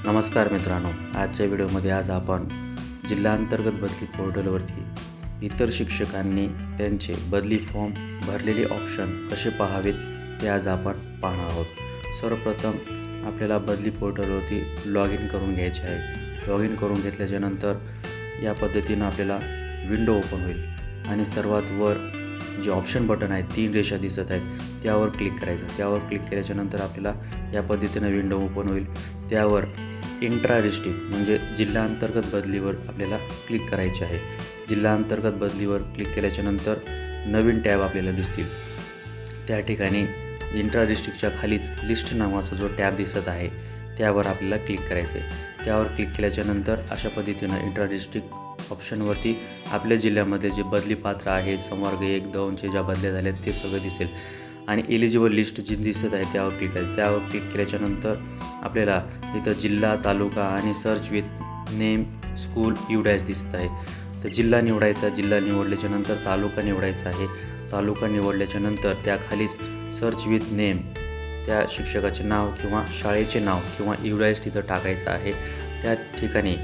नमस्कार मित्रांनो, आजच्या व्हिडिओमध्ये आपण जिल्हांतर्गत बदली पोर्टलवरती इतर शिक्षकांनी त्यांचे बदली फॉर्म भरलेले ऑप्शन कसे पाहावेत ते आज आपण पाहणार आहोत। सर्वप्रथम आपल्याला बदली पोर्टलवरती लॉग इन करून घ्यायचे आहे। लॉग इन करून घेतल्याच्यानंतर या पद्धतीनं आपल्याला विंडो ओपन होईल आणि सर्वात वर जे ऑप्शन बटन आहे 3 रेषा दिसत आहेत त्यावर क्लिक करायचं। त्यावर क्लिक केल्याच्यानंतर आपल्याला या पद्धतीनं विंडो ओपन होईल। त्यावर इंट्रा डिस्ट्रिक्ट म्हणजे जिल्हांतर्गत बदलीवर आपल्याला क्लिक करायचे आहे। जिल्हांतर्गत बदलीवर क्लिक केल्याच्यानंतर नवीन टॅब आपल्याला दिसतील। त्या ठिकाणी इंट्रा डिस्ट्रिक्टच्या खालीच लिस्ट नावाचा जो टॅब दिसत आहे त्यावर आपल्याला क्लिक करायचे आहे। त्यावर क्लिक केल्याच्यानंतर अशा पद्धतीनं इंट्रा डिस्ट्रिक्ट ऑप्शनवरती आपल्या जिल्ह्यामध्ये जे बदली पात्र आहे संवर्ग 1, 2चे ज्या बदल्या झाल्यात ते सगळं दिसेल आणि एलिजिबल लिस्ट जी दिसत आहे त्यावर क्लिक करायचं। त्यावर क्लिक केल्याच्यानंतर आपल्याला इथं जिल्हा, तालुका आणि search with name, school, dash दिसत आहे। तर जिल्हा निवडायचा, जिल्हा निवडल्याच्यानंतर तालुका निवडायचा आहे। तालुका निवडल्याच्यानंतर त्याखालीच सर्च विथ नेम त्या शिक्षकाचे नाव किंवा शाळेचे नाव किंवा डॅश तिथं टाकायचं आहे। त्या ठिकाणी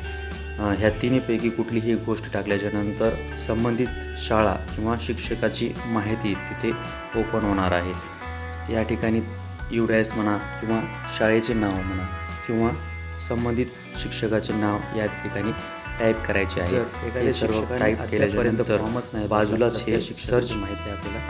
ह्या तिन्हीपैकी कुठलीही गोष्ट टाकल्याच्यानंतर संबंधित शाळा किंवा शिक्षकाची माहिती तिथे ओपन होणार आहे। या ठिकाणी डॅश म्हणा किंवा शाळेचे नाव म्हणा किंवा संबंधित शिक्षकाचे नाव या ठिकाणी टाईप करायचे आहे। हे सर्व टाईप केल्याच्यानंतर बाजूलाच हे सर्च माहिती आपल्याला